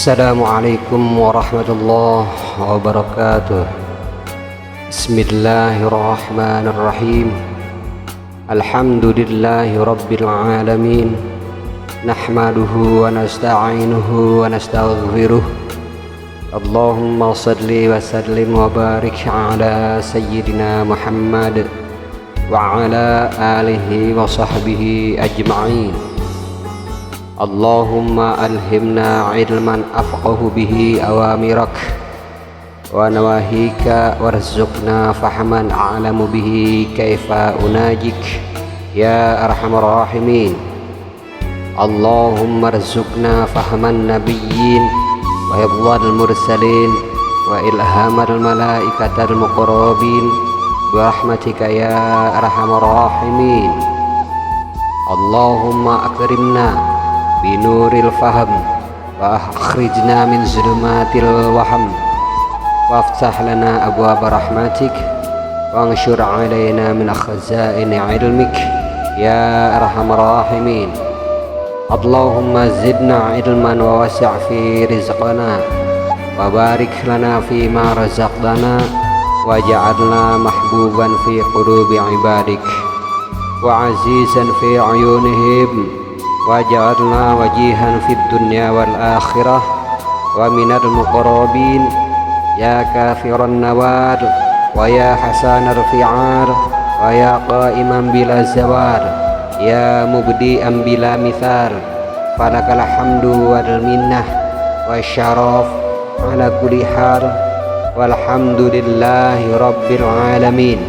Assalamualaikum warahmatullahi wabarakatuh. Bismillahirrahmanirrahim. Alhamdulillahi rabbil alamin. Nahmaduhu wa nasta'inuhu wa nastaghfiruh. Allahumma salli wa sallim wa barik ala sayyidina Muhammad wa ala alihi wa sahbihi ajma'in. Allahumma alhimna ilman afqahu bihi awamirak wa nawahika warzuqna fahman a'lamu bihi kaifa unajik ya arhamar rahimin. Allahumma arzuqna fahman nabiyyin wa hifdzal mursalin wa ilhamal malaikatal muqarrabin bi rahmatika ya arhamar rahimin. Allahumma akrimna binuril faham wa akhrijna min zulumatil waham waftah lana abwaab rahmatik wa anshur alaina min khazaini ilmik ya arhamar rahimin. Allahumma zidna ilman wa wasi' fi rizqana wa barik lana fi ma razaqtana waj'alna mahbuban fi qulubi ibadik wa azizan fi ayunihim waj'alna wajihan fid dunya wal akhirah wa minal muqarrabin ya kafiran nawar wa ya hasanar fi'ar wa ya qa'iman bila zawar ya mubdi'an bila mithal falakal hamdu wal minnah wa syaraf ala kulli hal walhamdulillahi rabbil alamin.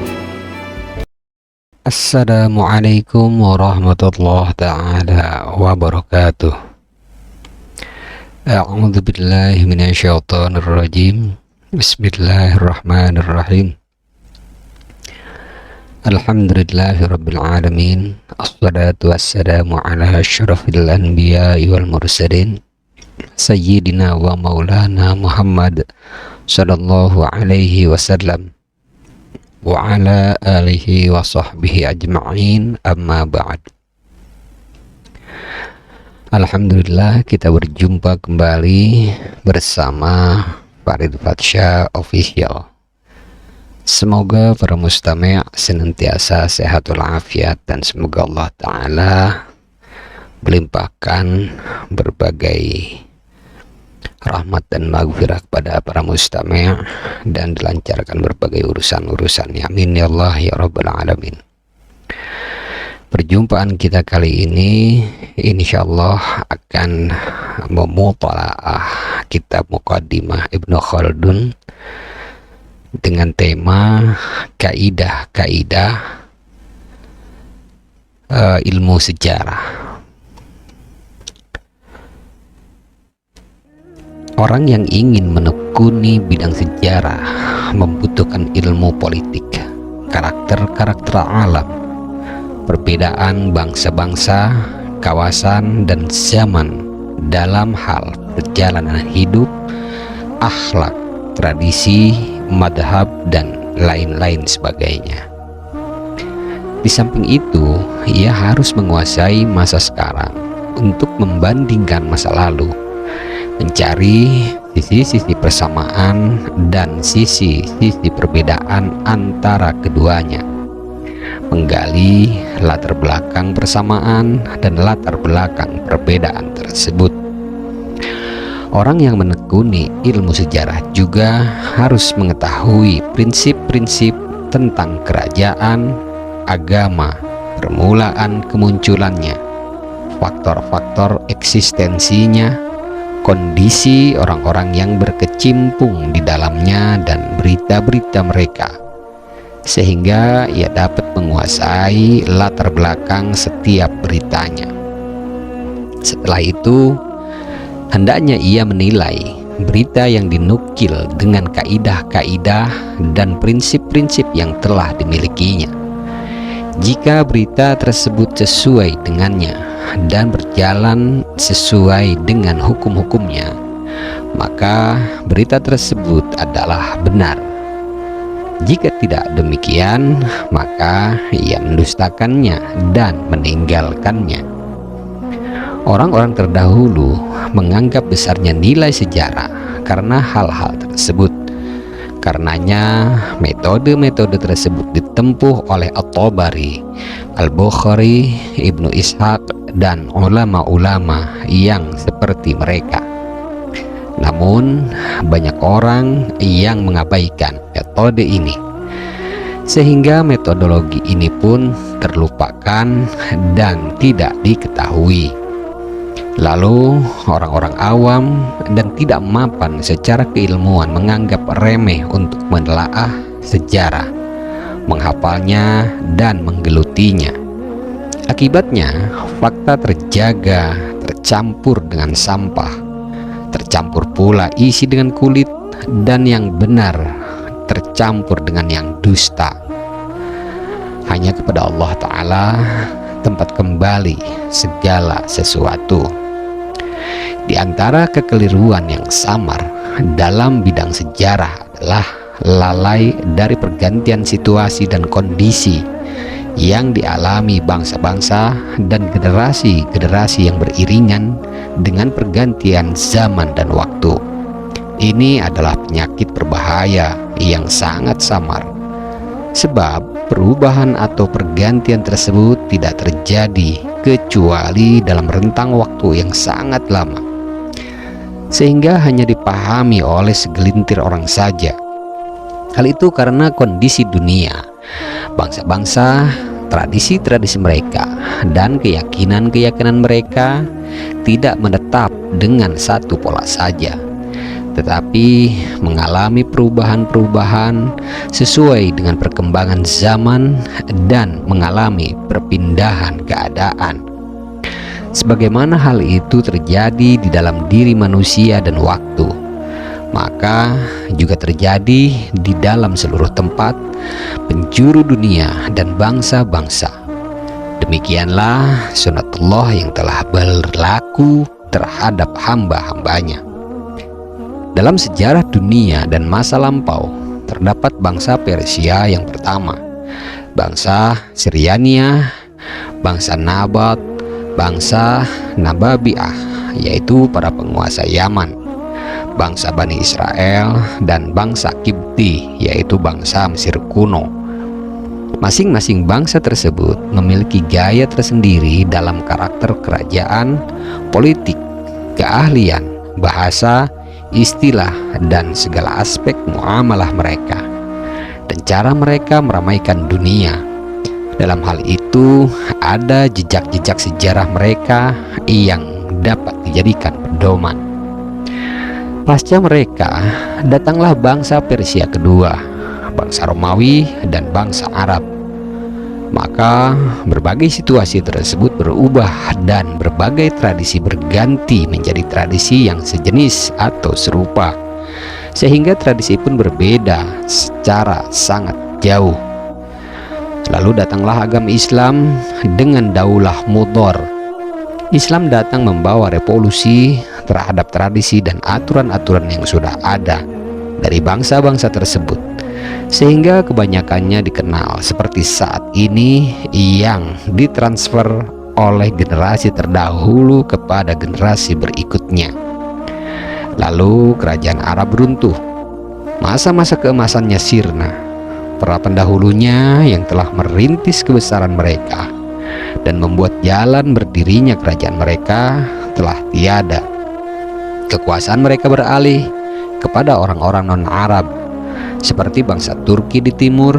Assalamualaikum warahmatullahi ta'ala wabarakatuh. A'udzu billahi minasyaitonir rajim. Bismillahirrahmanirrahim. Alhamdulillahi rabbil alamin. Assalatu wassalamu ala asyrafil anbiya'i wal mursalin sayyidina wa maulana Muhammad sallallahu alaihi wasallam wa ala alihi wa sahbihi ajma'in, amma ba'd. Alhamdulillah, kita berjumpa kembali bersama Farid Fatsya Official. Semoga para mustami' senantiasa sehat walafiat dan semoga Allah Ta'ala melimpahkan berbagai rahmat dan maghfirah kepada para mustami' dan dilancarkan berbagai urusan-urusannya. Amin ya Allah ya rabbal alamin. Perjumpaan kita kali ini insyaallah akan memutalaah kitab Muqaddimah Ibnu Khaldun dengan tema kaidah-kaidah ilmu sejarah. Orang yang ingin menekuni bidang sejarah membutuhkan ilmu politik, karakter-karakter alam, perbedaan bangsa-bangsa, kawasan, dan zaman dalam hal perjalanan hidup, akhlak, tradisi, madhab, dan lain-lain sebagainya. Di samping itu, ia harus menguasai masa sekarang untuk membandingkan masa lalu, mencari sisi-sisi persamaan dan sisi-sisi perbedaan antara keduanya, menggali latar belakang persamaan dan latar belakang perbedaan tersebut. Orang yang menekuni ilmu sejarah juga harus mengetahui prinsip-prinsip tentang kerajaan, agama, permulaan kemunculannya, faktor-faktor eksistensinya, kondisi orang-orang yang berkecimpung di dalamnya dan berita-berita mereka, sehingga ia dapat menguasai latar belakang setiap beritanya. Setelah itu, hendaknya ia menilai berita yang dinukil dengan kaidah-kaidah dan prinsip-prinsip yang telah dimilikinya. Jika berita tersebut sesuai dengannya dan berjalan sesuai dengan hukum-hukumnya, maka berita tersebut adalah benar. Jika tidak demikian, maka ia mendustakannya dan meninggalkannya. Orang-orang terdahulu menganggap besarnya nilai sejarah karena hal-hal tersebut. Karenanya metode-metode tersebut ditempuh oleh At-Tabari, Al-Bukhari, Ibnu Ishaq, dan ulama-ulama yang seperti mereka. Namun banyak orang yang mengabaikan metode ini, sehingga metodologi ini pun terlupakan dan tidak diketahui. Lalu orang-orang awam dan tidak mapan secara keilmuan menganggap remeh untuk menelaah sejarah, menghafalnya dan menggelutinya. Akibatnya fakta terjaga tercampur dengan sampah, tercampur pula isi dengan kulit, dan yang benar tercampur dengan yang dusta. Hanya kepada Allah Ta'ala tempat kembali segala sesuatu. Di antara kekeliruan yang samar dalam bidang sejarah adalah lalai dari pergantian situasi dan kondisi yang dialami bangsa-bangsa dan generasi-generasi yang beriringan dengan pergantian zaman dan waktu. Ini adalah penyakit berbahaya yang sangat samar, sebab perubahan atau pergantian tersebut tidak terjadi kecuali dalam rentang waktu yang sangat lama, sehingga hanya dipahami oleh segelintir orang saja. Hal itu karena kondisi dunia, bangsa-bangsa, tradisi-tradisi mereka, dan keyakinan-keyakinan mereka tidak menetap dengan satu pola saja, tetapi mengalami perubahan-perubahan sesuai dengan perkembangan zaman dan mengalami perpindahan keadaan. Sebagaimana hal itu terjadi di dalam diri manusia dan waktu, maka juga terjadi di dalam seluruh tempat, penjuru dunia dan bangsa-bangsa. Demikianlah sunatullah yang telah berlaku terhadap hamba-hambanya. Dalam sejarah dunia dan masa lampau, terdapat bangsa Persia yang pertama, bangsa Syriania, bangsa Nabat, bangsa Nababiah, yaitu para penguasa Yaman, bangsa Bani Israel, dan bangsa Kipti, yaitu bangsa Mesir kuno. Masing-masing bangsa tersebut memiliki gaya tersendiri dalam karakter kerajaan, politik, keahlian, bahasa, istilah, dan segala aspek muamalah mereka, dan cara mereka meramaikan dunia. Dalam hal itu ada jejak-jejak sejarah mereka yang dapat dijadikan pedoman. Pasca mereka datanglah bangsa Persia kedua, bangsa Romawi, dan bangsa Arab. Maka berbagai situasi tersebut berubah dan berbagai tradisi berganti menjadi tradisi yang sejenis atau serupa, sehingga tradisi pun berbeda secara sangat jauh. Lalu datanglah agama Islam dengan daulah mudhar. Islam datang membawa revolusi terhadap tradisi dan aturan-aturan yang sudah ada dari bangsa-bangsa tersebut, sehingga kebanyakannya dikenal seperti saat ini, yang ditransfer oleh generasi terdahulu kepada generasi berikutnya. Lalu kerajaan Arab runtuh, masa-masa keemasannya sirna. Para pendahulunya yang telah merintis kebesaran mereka dan membuat jalan berdirinya kerajaan mereka telah tiada. Kekuasaan mereka beralih kepada orang-orang non-Arab, seperti bangsa Turki di timur,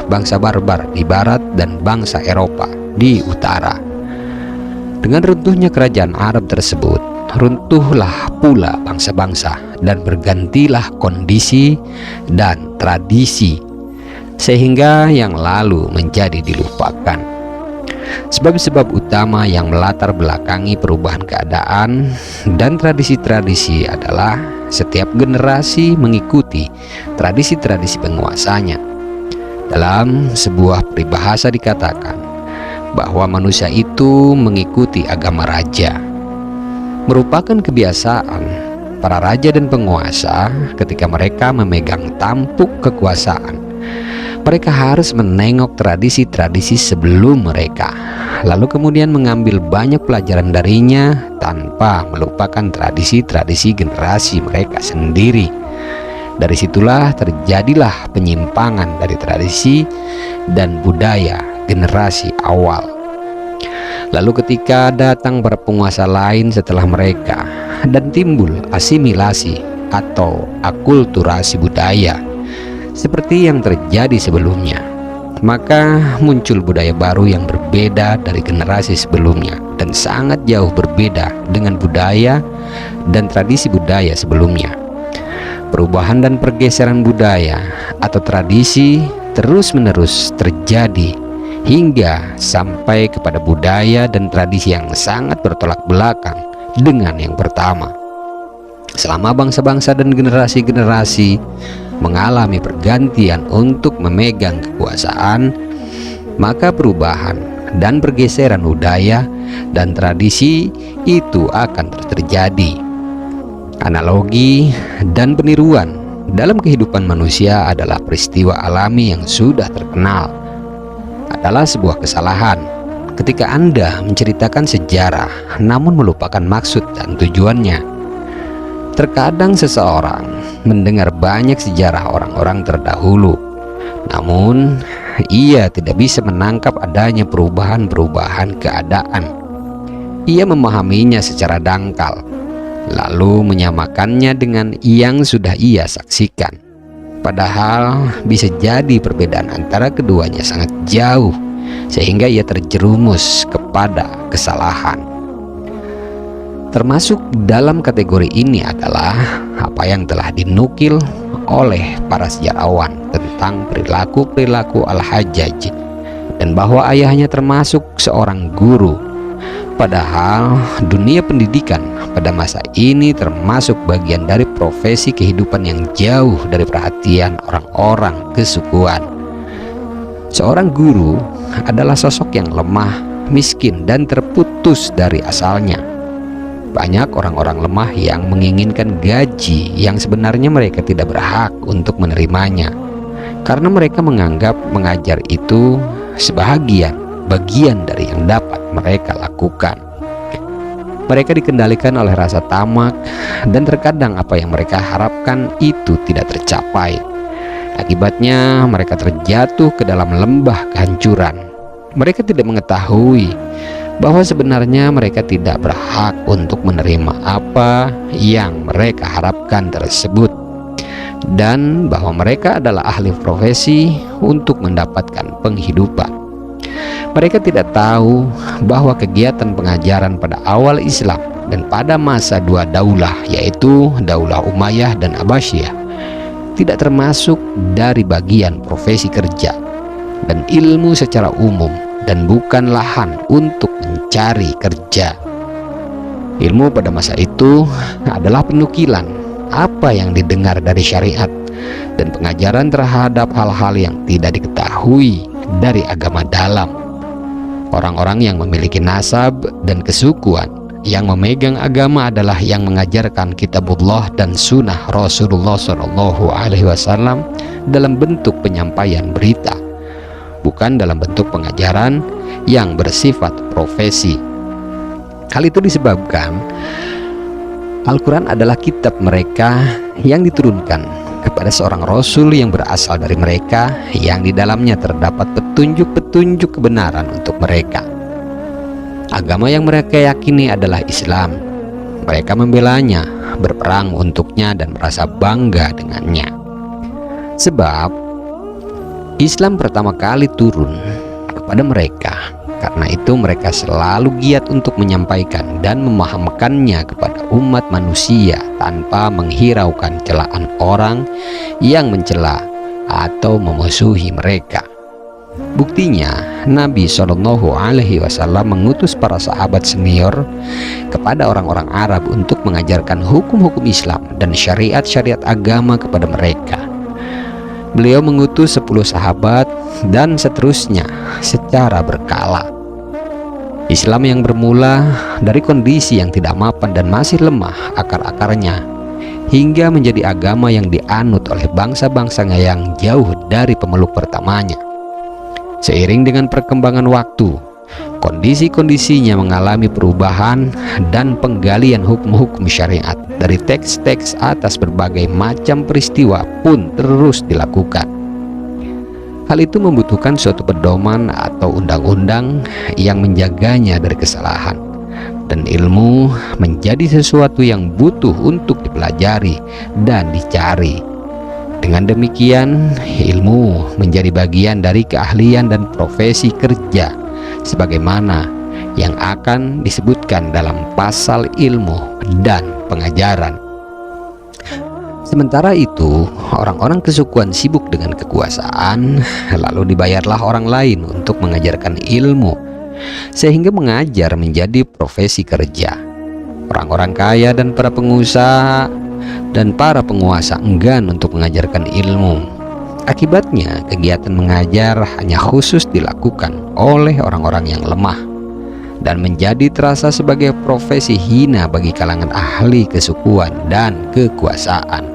bangsa Barbar di barat, dan bangsa Eropa di utara. Dengan runtuhnya kerajaan Arab tersebut, runtuhlah pula bangsa-bangsa dan bergantilah kondisi dan tradisi, sehingga yang lalu menjadi dilupakan. Sebab-sebab utama yang melatar belakangi perubahan keadaan dan tradisi-tradisi adalah setiap generasi mengikuti tradisi-tradisi penguasanya. Dalam sebuah peribahasa dikatakan bahwa manusia itu mengikuti agama raja. Merupakan kebiasaan para raja dan penguasa ketika mereka memegang tampuk kekuasaan. Mereka harus menengok tradisi-tradisi sebelum mereka, lalu kemudian mengambil banyak pelajaran darinya tanpa melupakan tradisi-tradisi generasi mereka sendiri. Dari situlah terjadilah penyimpangan dari tradisi dan budaya generasi awal. Lalu ketika datang para penguasa lain setelah mereka dan timbul asimilasi atau akulturasi budaya seperti yang terjadi sebelumnya, maka muncul budaya baru yang berbeda dari generasi sebelumnya dan sangat jauh berbeda dengan budaya dan tradisi budaya sebelumnya. Perubahan dan pergeseran budaya atau tradisi terus-menerus terjadi hingga sampai kepada budaya dan tradisi yang sangat bertolak belakang dengan yang pertama. Selama bangsa-bangsa dan generasi-generasi mengalami pergantian untuk memegang kekuasaan, maka perubahan dan pergeseran budaya dan tradisi itu akan terus terjadi. Analogi dan peniruan dalam kehidupan manusia adalah peristiwa alami yang sudah terkenal. Adalah sebuah kesalahan ketika Anda menceritakan sejarah namun melupakan maksud dan tujuannya. Terkadang seseorang mendengar banyak sejarah orang-orang terdahulu, namun ia tidak bisa menangkap adanya perubahan-perubahan keadaan. Ia memahaminya secara dangkal, lalu menyamakannya dengan yang sudah ia saksikan. Padahal bisa jadi perbedaan antara keduanya sangat jauh, sehingga ia terjerumus kepada kesalahan. Termasuk dalam kategori ini adalah apa yang telah dinukil oleh para sejarawan tentang perilaku-perilaku Al-Hajjaj, dan bahwa ayahnya termasuk seorang guru. Padahal dunia pendidikan pada masa ini termasuk bagian dari profesi kehidupan yang jauh dari perhatian orang-orang kesukuan. Seorang guru adalah sosok yang lemah, miskin, dan terputus dari asalnya. Banyak orang-orang lemah yang menginginkan gaji yang sebenarnya mereka tidak berhak untuk menerimanya, karena mereka menganggap mengajar itu sebagian dari yang dapat mereka lakukan. Mereka dikendalikan oleh rasa tamak, dan terkadang apa yang mereka harapkan itu tidak tercapai. Akibatnya mereka terjatuh ke dalam lembah kehancuran. Mereka tidak mengetahui bahwa sebenarnya mereka tidak berhak untuk menerima apa yang mereka harapkan tersebut, dan bahwa mereka adalah ahli profesi untuk mendapatkan penghidupan. Mereka tidak tahu bahwa kegiatan pengajaran pada awal Islam dan pada masa dua daulah, yaitu Daulah Umayyah dan Abbasiyah, tidak termasuk dari bagian profesi kerja dan ilmu secara umum, dan bukan lahan untuk mencari kerja. Ilmu pada masa itu adalah penukilan apa yang didengar dari syariat dan pengajaran terhadap hal-hal yang tidak diketahui dari agama dalam. Orang-orang yang memiliki nasab dan kesukuan yang memegang agama adalah yang mengajarkan kitabullah dan sunnah Rasulullah SAW dalam bentuk penyampaian berita, bukan dalam bentuk pengajaran yang bersifat profesi. Hal itu disebabkan Al-Quran adalah kitab mereka yang diturunkan kepada seorang rasul yang berasal dari mereka, yang di dalamnya terdapat petunjuk-petunjuk kebenaran untuk mereka. Agama yang mereka yakini adalah Islam. Mereka membelanya, berperang untuknya, dan merasa bangga dengannya. Sebab Islam pertama kali turun kepada mereka Karena itu mereka selalu giat untuk menyampaikan dan memahamkannya kepada umat manusia tanpa menghiraukan celaan orang yang mencela atau memusuhi mereka. Buktinya, Nabi Shallallahu Alaihi Wasallam mengutus para sahabat senior kepada orang-orang Arab untuk mengajarkan hukum-hukum Islam dan syariat-syariat agama kepada mereka. Beliau mengutus 10 sahabat dan seterusnya secara berkala. Islam yang bermula dari kondisi yang tidak mapan dan masih lemah akar-akarnya, hingga menjadi agama yang dianut oleh bangsa-bangsa yang jauh dari pemeluk pertamanya. Seiring dengan perkembangan waktu, kondisi-kondisinya mengalami perubahan dan penggalian hukum-hukum syariat dari teks-teks atas berbagai macam peristiwa pun terus dilakukan. Hal itu membutuhkan suatu pedoman atau undang-undang yang menjaganya dari kesalahan, dan ilmu menjadi sesuatu yang butuh untuk dipelajari dan dicari. Dengan demikian, ilmu menjadi bagian dari keahlian dan profesi kerja sebagaimana yang akan disebutkan dalam pasal ilmu dan pengajaran. Sementara itu, orang-orang kesukuan sibuk dengan kekuasaan, lalu dibayarlah orang lain untuk mengajarkan ilmu, sehingga mengajar menjadi profesi kerja. Orang-orang kaya dan para pengusaha dan para penguasa enggan untuk mengajarkan ilmu. Akibatnya, kegiatan mengajar hanya khusus dilakukan oleh orang-orang yang lemah dan menjadi terasa sebagai profesi hina bagi kalangan ahli kesukuan dan kekuasaan.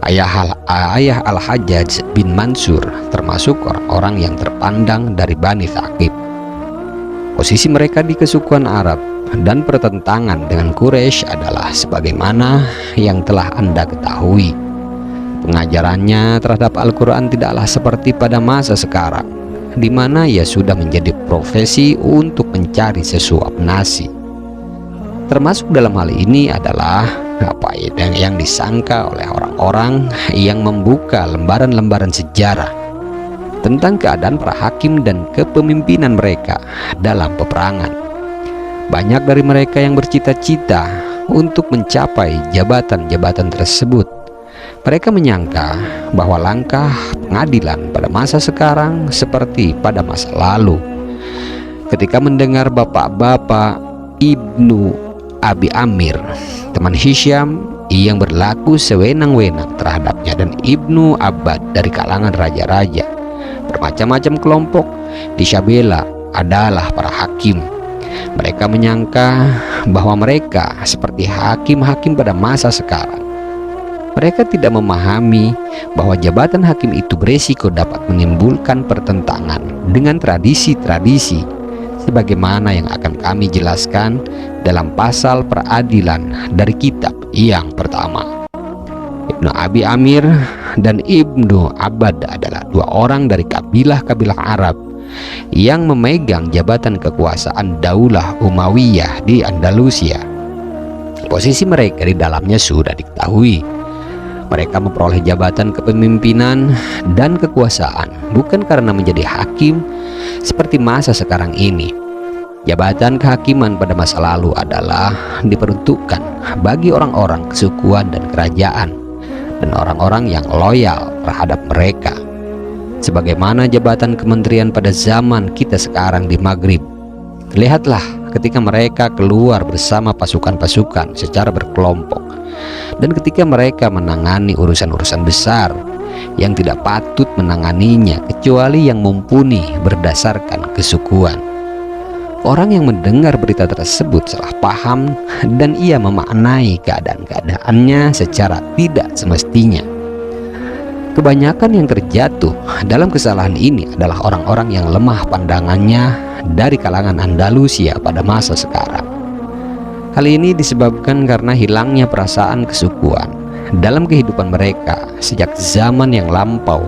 Ayah Al-Hajjaj bin Mansur termasuk orang-orang yang terpandang dari Bani Thaqif. Posisi mereka di kesukuan Arab dan pertentangan dengan Quraisy adalah sebagaimana yang telah Anda ketahui. Pengajarannya terhadap Al-Quran tidaklah seperti pada masa sekarang, di mana ia sudah menjadi profesi untuk mencari sesuap nasi. Termasuk dalam hal ini adalah apa yang disangka oleh orang-orang yang membuka lembaran-lembaran sejarah tentang keadaan para hakim dan kepemimpinan mereka dalam peperangan. Banyak dari mereka yang bercita-cita untuk mencapai jabatan-jabatan tersebut. Mereka menyangka bahwa langkah pengadilan pada masa sekarang seperti pada masa lalu. Ketika mendengar bapak-bapak Ibnu Abi Amir, teman Hisham yang berlaku sewenang-wenang terhadapnya, dan Ibnu Abbad dari kalangan raja-raja, bermacam-macam kelompok di Syabela adalah para hakim. Mereka menyangka bahwa mereka seperti hakim-hakim pada masa sekarang. Mereka tidak memahami bahwa jabatan hakim itu beresiko dapat menimbulkan pertentangan dengan tradisi-tradisi, sebagaimana yang akan kami jelaskan dalam pasal peradilan dari kitab yang pertama. Ibnu Abi Amir dan Ibnu Abbad adalah dua orang dari kabilah-kabilah Arab yang memegang jabatan kekuasaan Daulah Umayyah di Andalusia. Posisi mereka di dalamnya sudah diketahui. Mereka memperoleh jabatan kepemimpinan dan kekuasaan bukan karena menjadi hakim seperti masa sekarang ini. Jabatan kehakiman pada masa lalu adalah diperuntukkan bagi orang-orang kesukuan dan kerajaan dan orang-orang yang loyal terhadap mereka, sebagaimana jabatan kementerian pada zaman kita sekarang di Maghrib. Lihatlah ketika mereka keluar bersama pasukan-pasukan secara berkelompok, dan ketika mereka menangani urusan-urusan besar yang tidak patut menanganinya kecuali yang mumpuni berdasarkan kesukuan. Orang yang mendengar berita tersebut salah paham dan ia memaknai keadaan-keadaannya secara tidak semestinya. Kebanyakan yang terjatuh dalam kesalahan ini adalah orang-orang yang lemah pandangannya dari kalangan Andalusia pada masa sekarang. Hal ini disebabkan karena hilangnya perasaan kesukuan dalam kehidupan mereka sejak zaman yang lampau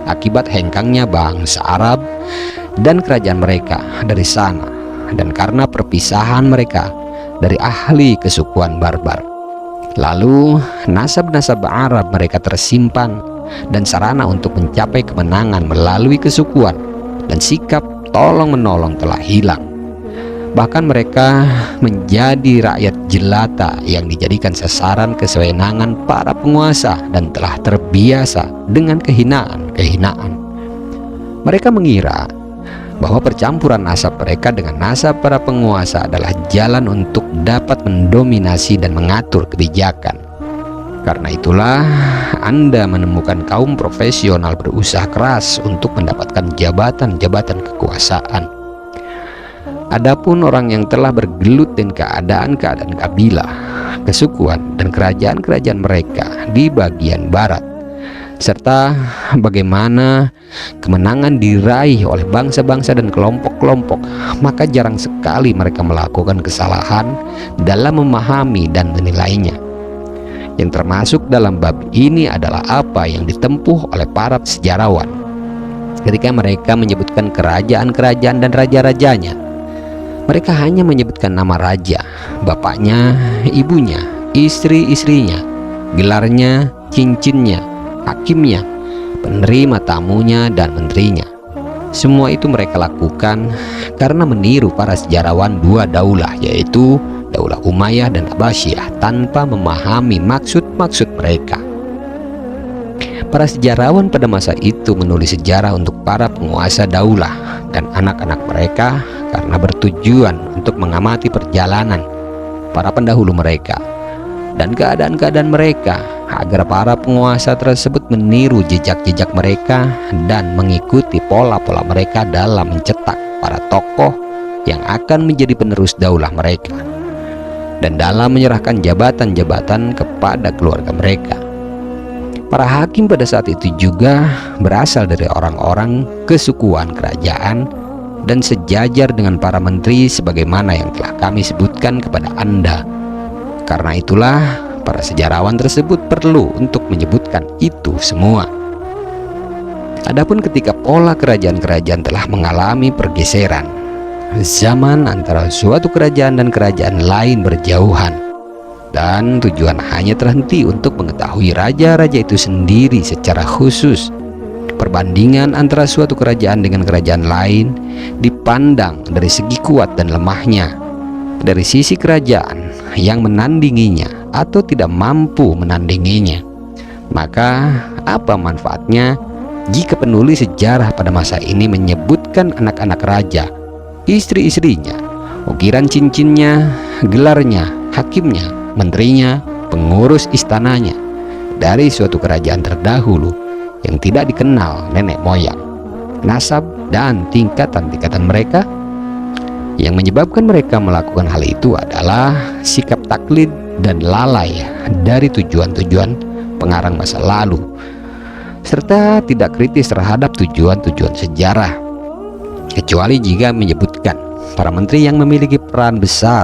akibat hengkangnya bangsa Arab dan kerajaan mereka dari sana, dan karena perpisahan mereka dari ahli kesukuan barbar. Lalu nasab-nasab Arab mereka tersimpan dan sarana untuk mencapai kemenangan melalui kesukuan dan sikap tolong-menolong telah hilang. Bahkan mereka menjadi rakyat jelata yang dijadikan sasaran kesenangan para penguasa dan telah terbiasa dengan kehinaan-kehinaan. Mereka mengira bahwa percampuran nasab mereka dengan nasab para penguasa adalah jalan untuk dapat mendominasi dan mengatur kebijakan. Karena itulah Anda menemukan kaum profesional berusaha keras untuk mendapatkan jabatan-jabatan kekuasaan. Adapun orang yang telah bergelut dengan keadaan-keadaan kabilah, kesukuan, dan kerajaan-kerajaan mereka di bagian barat, serta bagaimana kemenangan diraih oleh bangsa-bangsa dan kelompok-kelompok, maka jarang sekali mereka melakukan kesalahan dalam memahami dan menilainya. Yang termasuk dalam bab ini adalah apa yang ditempuh oleh para sejarawan ketika mereka menyebutkan kerajaan-kerajaan dan raja-rajanya. Mereka hanya menyebutkan nama raja, bapaknya, ibunya, istri-istrinya, gelarnya, cincinnya, hakimnya, penerima tamunya, dan menterinya. Semua itu mereka lakukan karena meniru para sejarawan dua daulah, yaitu Daulah Umayyah dan Abbasiyah, tanpa memahami maksud-maksud mereka. Para sejarawan pada masa itu menulis sejarah untuk para penguasa daulah dan anak-anak mereka karena bertujuan untuk mengamati perjalanan para pendahulu mereka dan keadaan-keadaan mereka, agar para penguasa tersebut meniru jejak-jejak mereka dan mengikuti pola-pola mereka dalam mencetak para tokoh yang akan menjadi penerus daulah mereka dan dalam menyerahkan jabatan-jabatan kepada keluarga mereka. Para hakim pada saat itu juga berasal dari orang-orang kesukuan kerajaan dan sejajar dengan para menteri sebagaimana yang telah kami sebutkan kepada Anda. Karena itulah para sejarawan tersebut perlu untuk menyebutkan itu semua. Adapun ketika pola kerajaan-kerajaan telah mengalami pergeseran, zaman antara suatu kerajaan dan kerajaan lain berjauhan, dan tujuan hanya terhenti untuk mengetahui raja-raja itu sendiri secara khusus. Perbandingan antara suatu kerajaan dengan kerajaan lain dipandang dari segi kuat dan lemahnya, dari sisi kerajaan yang menandinginya atau tidak mampu menandinginya. Maka apa manfaatnya jika penulis sejarah pada masa ini menyebutkan anak-anak raja, istri-istrinya, ukiran cincinnya, gelarnya, hakimnya, menterinya, pengurus istananya dari suatu kerajaan terdahulu yang tidak dikenal nenek moyang, nasab, dan tingkatan-tingkatan mereka? Yang menyebabkan mereka melakukan hal itu adalah sikap taklid dan lalai dari tujuan-tujuan pengarang masa lalu, serta tidak kritis terhadap tujuan-tujuan sejarah, kecuali jika menyebutkan para menteri yang memiliki peran besar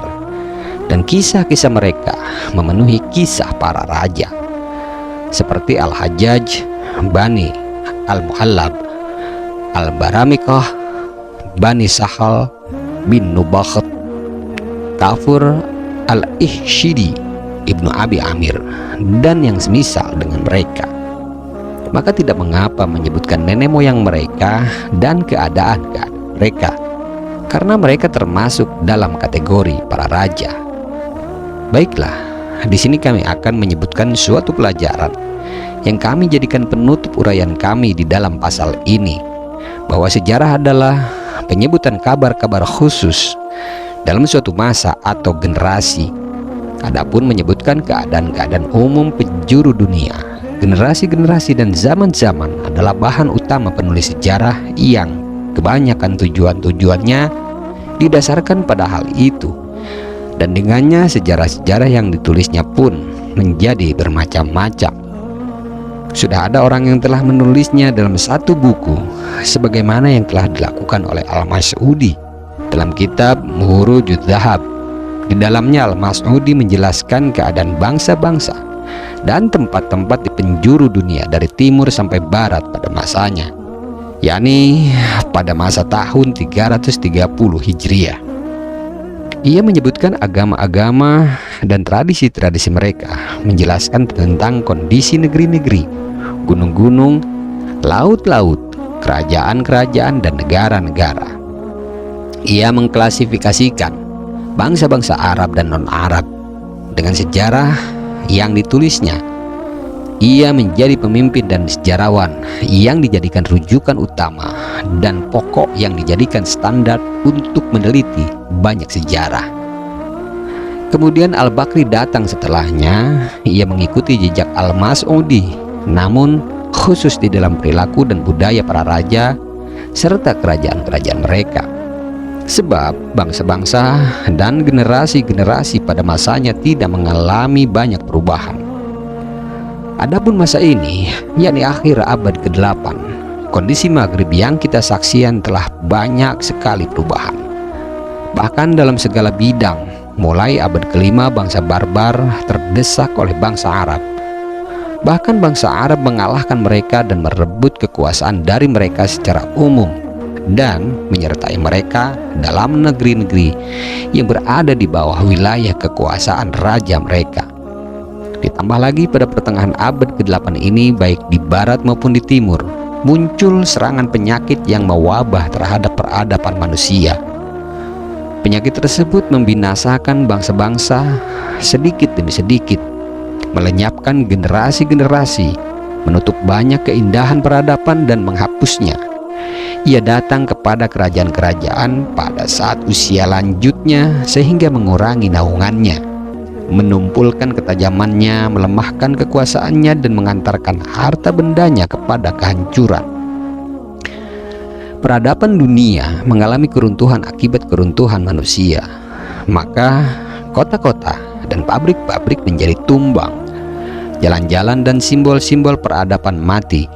dan kisah-kisah mereka memenuhi kisah para raja, seperti Al-Hajjaj, Bani Al-Muhallab, Al-Baramikah, Bani Sahal bin Nubakht, Kafur Al-Ihshidi, Ibnu Abi Amir, dan yang semisal dengan mereka. Maka tidak mengapa menyebutkan nenek moyang mereka dan keadaan mereka, karena mereka termasuk dalam kategori para raja. Baiklah, di sini kami akan menyebutkan suatu pelajaran yang kami jadikan penutup uraian kami di dalam pasal ini, bahwa sejarah adalah penyebutan kabar-kabar khusus dalam suatu masa atau generasi. Adapun menyebutkan keadaan-keadaan umum penjuru dunia, generasi-generasi dan zaman-zaman adalah bahan utama penulis sejarah yang kebanyakan tujuan-tujuannya didasarkan pada hal itu, dan dengannya sejarah-sejarah yang ditulisnya pun menjadi bermacam-macam. Sudah ada orang yang telah menulisnya dalam satu buku, sebagaimana yang telah dilakukan oleh Al-Mas'udi dalam kitab Muhurujud Dzahab. Di dalamnya Al-Mas'udi menjelaskan keadaan bangsa-bangsa dan tempat-tempat di penjuru dunia dari timur sampai barat pada masanya, yakni pada masa tahun 330 Hijriah. Ia menyebutkan agama-agama dan tradisi-tradisi mereka, menjelaskan tentang kondisi negeri-negeri, gunung-gunung, laut-laut, kerajaan-kerajaan, dan negara-negara. Ia mengklasifikasikan bangsa-bangsa Arab dan non-Arab dengan sejarah yang ditulisnya. Ia menjadi pemimpin dan sejarawan yang dijadikan rujukan utama dan pokok yang dijadikan standar untuk meneliti banyak sejarah. Kemudian Al-Bakri datang setelahnya. Ia mengikuti jejak Al-Mas'udi, namun khusus di dalam perilaku dan budaya para raja serta kerajaan-kerajaan mereka. Sebab bangsa-bangsa dan generasi-generasi pada masanya tidak mengalami banyak perubahan. Adapun masa ini, yakni akhir abad ke-8, kondisi Maghrib yang kita saksikan telah banyak sekali perubahan. Bahkan dalam segala bidang, mulai abad ke-5 bangsa barbar terdesak oleh bangsa Arab. Bahkan bangsa Arab mengalahkan mereka dan merebut kekuasaan dari mereka secara umum dan menyertai mereka dalam negeri-negeri yang berada di bawah wilayah kekuasaan raja mereka. Ditambah lagi pada pertengahan abad ke-8 ini, baik di barat maupun di timur, muncul serangan penyakit yang mewabah terhadap peradaban manusia. Penyakit tersebut membinasakan bangsa-bangsa sedikit demi sedikit, melenyapkan generasi-generasi, menutup banyak keindahan peradaban dan menghapusnya. Ia datang kepada kerajaan-kerajaan pada saat usia lanjutnya sehingga mengurangi naungannya, menumpulkan ketajamannya, melemahkan kekuasaannya, dan mengantarkan harta bendanya kepada kehancuran. Peradaban dunia mengalami keruntuhan akibat keruntuhan manusia. Maka kota-kota dan pabrik-pabrik menjadi tumbang. Jalan-jalan dan simbol-simbol peradaban mati.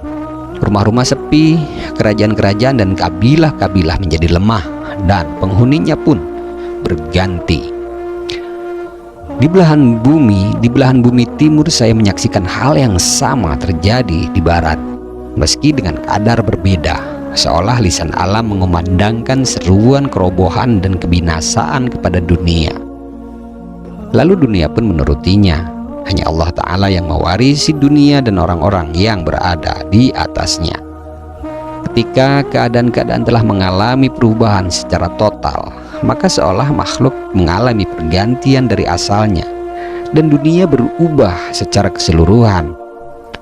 Rumah-rumah sepi, kerajaan-kerajaan dan kabilah-kabilah menjadi lemah, dan penghuninya pun berganti. Di belahan bumi timur saya menyaksikan hal yang sama terjadi di barat, meski dengan kadar berbeda, seolah lisan alam mengumandangkan seruan kerobohan dan kebinasaan kepada dunia. Lalu dunia pun menurutinya. Hanya Allah Ta'ala yang mewarisi dunia dan orang-orang yang berada di atasnya. Ketika keadaan-keadaan telah mengalami perubahan secara total, maka seolah makhluk mengalami pergantian dari asalnya, dan dunia berubah secara keseluruhan,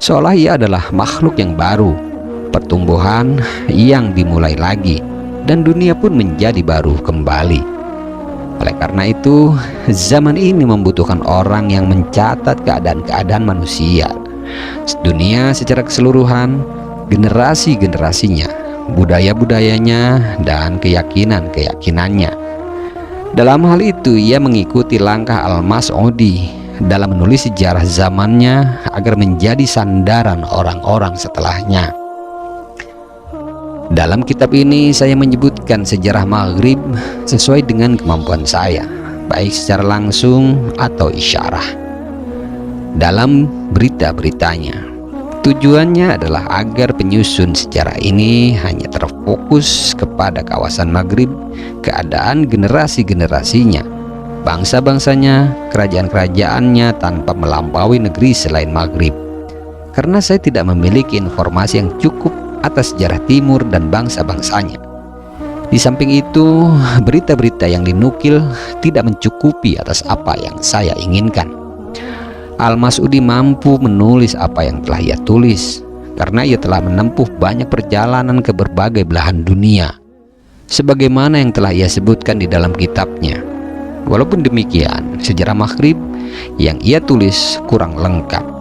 seolah ia adalah makhluk yang baru, pertumbuhan yang dimulai lagi, dan dunia pun menjadi baru kembali. Oleh karena itu, zaman ini membutuhkan orang yang mencatat keadaan-keadaan manusia, dunia secara keseluruhan, generasi-generasinya, budaya-budayanya, dan keyakinan-keyakinannya. Dalam hal itu, ia mengikuti langkah Al-Mas'udi dalam menulis sejarah zamannya agar menjadi sandaran orang-orang setelahnya. Dalam kitab ini saya menyebutkan sejarah Maghrib sesuai dengan kemampuan saya, baik secara langsung atau isyarah. Dalam berita-beritanya, tujuannya adalah agar penyusun sejarah ini hanya terfokus kepada kawasan Maghrib, keadaan generasi-generasinya, bangsa-bangsanya, kerajaan-kerajaannya tanpa melampaui negeri selain Maghrib. Karena saya tidak memiliki informasi yang cukup atas sejarah timur dan bangsa-bangsanya. Di samping itu, berita-berita yang dinukil tidak mencukupi atas apa yang saya inginkan. Al-Mas'udi mampu menulis apa yang telah ia tulis karena ia telah menempuh banyak perjalanan ke berbagai belahan dunia, sebagaimana yang telah ia sebutkan di dalam kitabnya. Walaupun demikian, sejarah Maghrib yang ia tulis kurang lengkap.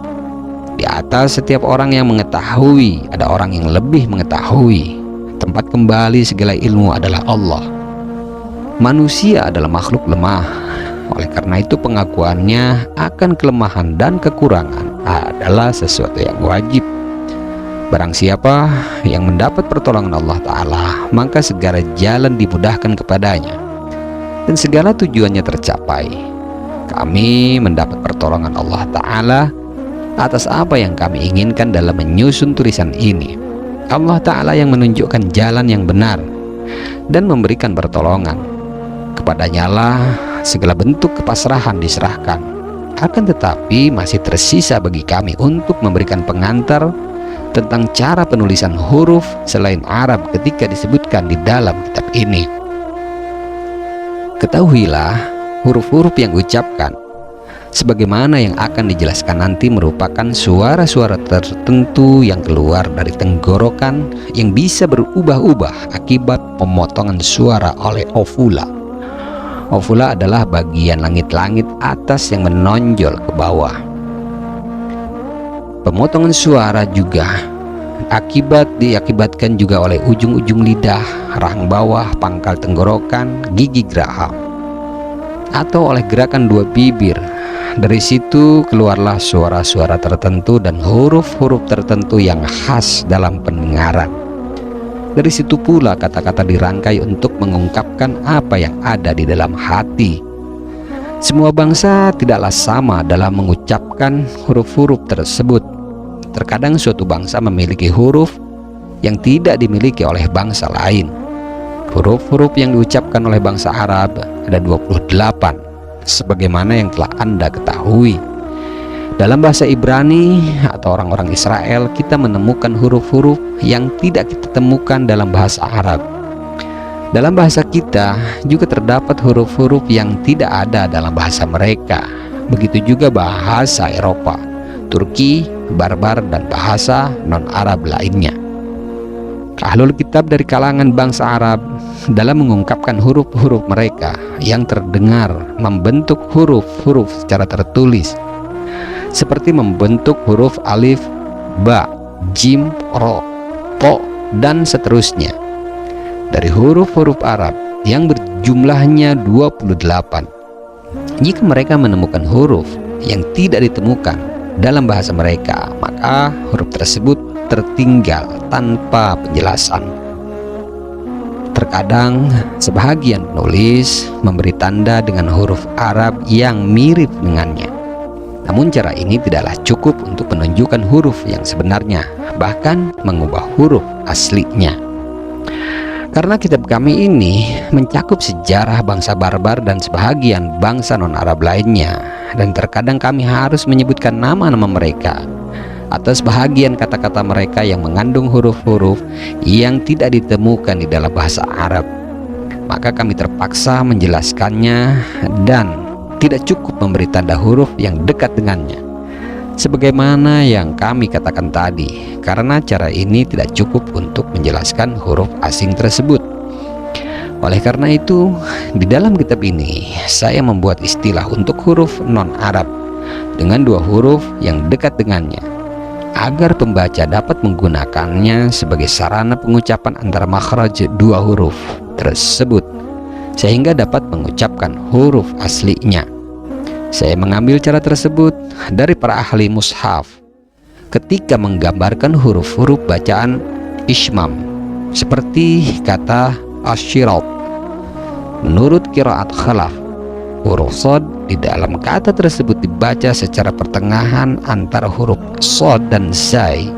Di atas setiap orang yang mengetahui, ada orang yang lebih mengetahui. Tempat kembali segala ilmu adalah Allah. Manusia adalah makhluk lemah. Oleh karena itu, pengakuannya akan kelemahan dan kekurangan adalah sesuatu yang wajib. Barang siapa yang mendapat pertolongan Allah Ta'ala, maka segala jalan dimudahkan kepadanya dan segala tujuannya tercapai. Kami mendapat pertolongan Allah Ta'ala atas apa yang kami inginkan dalam menyusun tulisan ini. Allah Ta'ala yang menunjukkan jalan yang benar dan memberikan pertolongan. Kepadanya lah segala bentuk kepasrahan diserahkan. Akan tetapi masih tersisa bagi kami untuk memberikan pengantar tentang cara penulisan huruf selain Arab ketika disebutkan di dalam kitab ini. Ketahuilah, huruf-huruf yang ucapkan sebagaimana yang akan dijelaskan nanti merupakan suara-suara tertentu yang keluar dari tenggorokan yang bisa berubah-ubah akibat pemotongan suara oleh ovula. Ovula adalah bagian langit-langit atas yang menonjol ke bawah. Pemotongan suara juga diakibatkan juga oleh ujung-ujung lidah, rahang bawah, pangkal tenggorokan, gigi geraham, atau oleh gerakan dua bibir. Dari situ keluarlah suara-suara tertentu dan huruf-huruf tertentu yang khas dalam pendengaran. Dari situ pula kata-kata dirangkai untuk mengungkapkan apa yang ada di dalam hati. Semua bangsa tidaklah sama dalam mengucapkan huruf-huruf tersebut. Terkadang suatu bangsa memiliki huruf yang tidak dimiliki oleh bangsa lain. Huruf-huruf yang diucapkan oleh bangsa Arab ada 28, sebagaimana yang telah Anda ketahui. Dalam bahasa Ibrani atau orang-orang Israel, kita menemukan huruf-huruf yang tidak kita temukan dalam bahasa Arab. Dalam bahasa kita juga terdapat huruf-huruf yang tidak ada dalam bahasa mereka. Begitu juga bahasa Eropa, Turki, Barbar, dan bahasa non-Arab lainnya. Ahlul kitab dari kalangan bangsa Arab dalam mengungkapkan huruf-huruf mereka yang terdengar membentuk huruf-huruf secara tertulis, seperti membentuk huruf alif, ba, jim, ro, to, dan seterusnya. Dari huruf-huruf Arab yang berjumlahnya 28, jika mereka menemukan huruf yang tidak ditemukan dalam bahasa mereka, maka huruf tersebut tertinggal tanpa penjelasan. Terkadang sebahagian penulis memberi tanda dengan huruf Arab yang mirip dengannya. Namun cara ini tidaklah cukup untuk menunjukkan huruf yang sebenarnya, bahkan mengubah huruf aslinya. Karena kitab kami ini mencakup sejarah bangsa Barbar dan sebahagian bangsa non-Arab lainnya, dan terkadang kami harus menyebutkan nama-nama mereka atas bahagian kata-kata mereka yang mengandung huruf-huruf yang tidak ditemukan di dalam bahasa Arab. Maka kami terpaksa menjelaskannya dan tidak cukup memberi tanda huruf yang dekat dengannya, sebagaimana yang kami katakan tadi, karena cara ini tidak cukup untuk menjelaskan huruf asing tersebut. Oleh karena itu, di dalam kitab ini saya membuat istilah untuk huruf non-Arab dengan dua huruf yang dekat dengannya, agar pembaca dapat menggunakannya sebagai sarana pengucapan antara makhraj dua huruf tersebut, sehingga dapat mengucapkan huruf aslinya. Saya mengambil cara tersebut dari para ahli mushaf ketika menggambarkan huruf-huruf bacaan Ishmam, seperti kata asyirat. Menurut qiraat Khalaf, huruf Shad di dalam kata tersebut dibaca secara pertengahan antara huruf Shad dan Zai.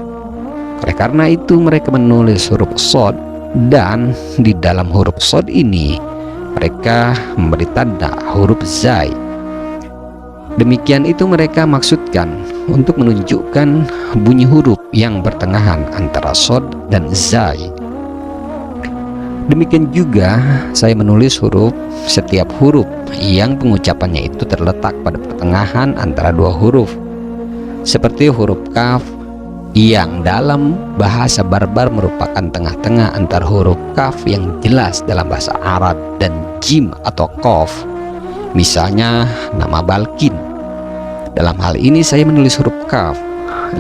Oleh karena itu mereka menulis huruf Shad, dan di dalam huruf Shad ini mereka memberi tanda huruf Zai. Demikian itu mereka maksudkan untuk menunjukkan bunyi huruf yang pertengahan antara Shad dan Zai. Demikian juga saya menulis huruf, setiap huruf yang pengucapannya itu terletak pada pertengahan antara dua huruf, seperti huruf kaf yang dalam bahasa Barbar merupakan tengah-tengah antara huruf kaf yang jelas dalam bahasa Arab dan jim atau qaf, misalnya nama Balkin. Dalam hal ini saya menulis huruf kaf,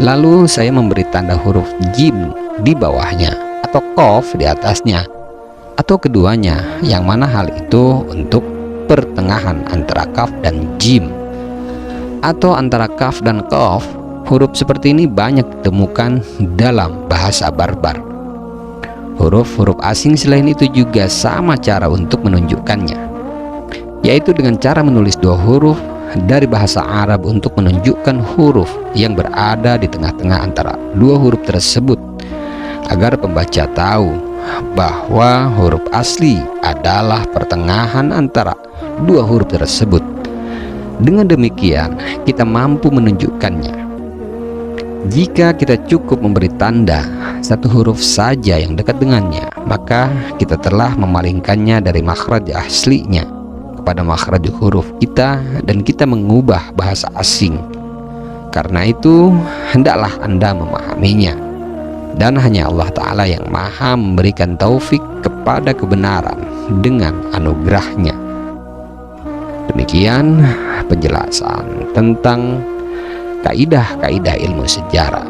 lalu saya memberi tanda huruf jim di bawahnya atau qaf di atasnya, atau keduanya, yang mana hal itu untuk pertengahan antara kaf dan jim, atau antara kaf dan qaf. Huruf seperti ini banyak ditemukan dalam bahasa Barbar. Huruf-huruf asing selain itu juga sama cara untuk menunjukkannya, yaitu dengan cara menulis dua huruf dari bahasa Arab untuk menunjukkan huruf yang berada di tengah-tengah antara dua huruf tersebut, agar pembaca tahu bahwa huruf asli adalah pertengahan antara dua huruf tersebut. Dengan demikian kita mampu menunjukkannya. Jika kita cukup memberi tanda satu huruf saja yang dekat dengannya, maka kita telah memalingkannya dari makhraj aslinya kepada makhraj huruf kita dan kita mengubah bahasa asing. Karena itu hendaklah Anda memahaminya, dan hanya Allah Ta'ala yang maha memberikan taufik kepada kebenaran dengan anugerahnya. Demikian penjelasan tentang kaidah-kaidah ilmu sejarah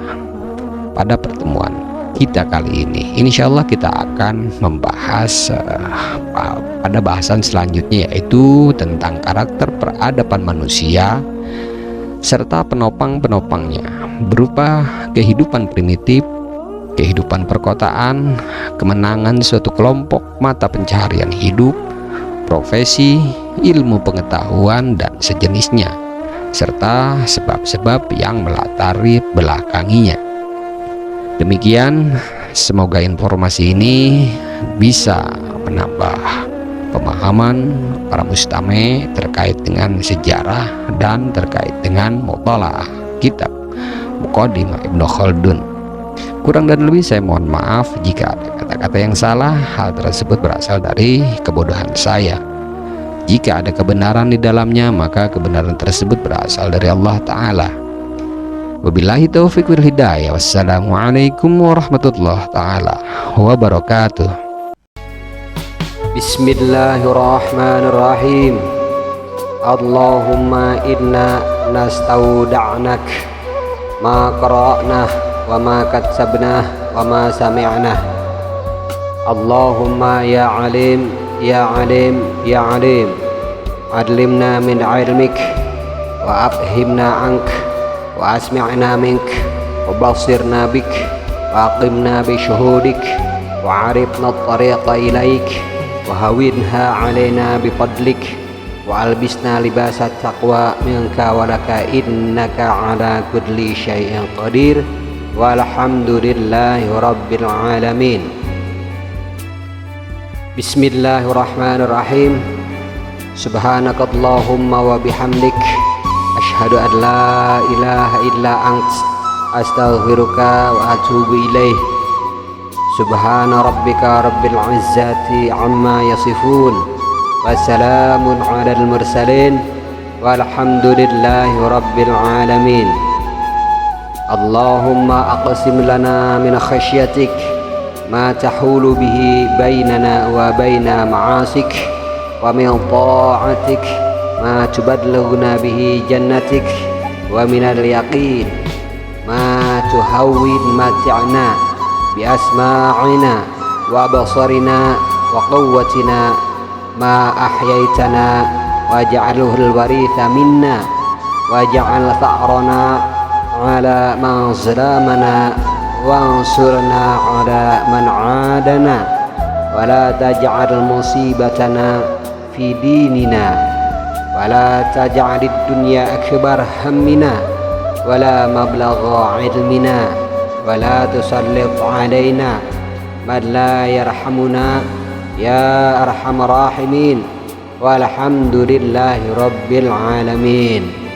pada pertemuan kita kali ini. Insya Allah kita akan membahas pada bahasan selanjutnya, yaitu tentang karakter peradaban manusia serta penopang-penopangnya berupa kehidupan primitif, kehidupan perkotaan, kemenangan suatu kelompok mata pencaharian hidup, profesi, ilmu pengetahuan dan sejenisnya, serta sebab-sebab yang melatari belakanginya. Demikian, semoga informasi ini bisa menambah pemahaman para mustami terkait dengan sejarah dan terkait dengan mutalaah kitab Muqaddimah Ibnu Khaldun. Kurang dan lebih saya mohon maaf jika ada kata-kata yang salah. Hal tersebut berasal dari kebodohan saya. Jika ada kebenaran di dalamnya, maka kebenaran tersebut berasal dari Allah Ta'ala. Wabillahi taufiq wal hidayah. Wassalamualaikum warahmatullahi ta'ala wabarakatuh. Bismillahirrahmanirrahim. Allahumma inna nastauda'nak ma qara'nah wa ma katsabnah wa ma sami'nah. Allahumma ya alim ya alim ya alim, adlimna min ilmik wa afhimna ank wa asmi'na mink wa basirna bik wa aqimna bi syuhudik wa arifna at-tariqa ilaik wa hawinha alaina bi fadlik wa albisna libasat taqwa minka wa laka innaka ala kulli syai'in qadir walhamdulillahi rabbil alamin. Bismillahirrahmanirrahim. Subhanakallahumma wa bihamdik, asyhadu an la ilaha illa ant, astaghfiruka wa atubu ilaih. Subhana rabbika rabbil izzati amma yasifun, wa salamun alal mursalin, walhamdulillahi rabbil alamin. Allahumma aqsim lana min khasyatik ma tahulu bihi bainana wa baina ma'asik, wa min ta'atik ma tubadlighuna bihi jannatik, wa minal yaqin ma tuhawwin mati'na bi asma'ina wa basarina wa quwwatina ma ahyaitana waj'alhu al-waritha minna waj'al tha'rana ala man zalamana wansurna ala man adana wa la taj'al musibatana fi dinina wa la taj'al ad-dunya akbar hammina wa la mablagha ilmina wa la tusallit alaina man la yarhamuna ya arhamar rahimin walhamdulillahi rabbil alamin.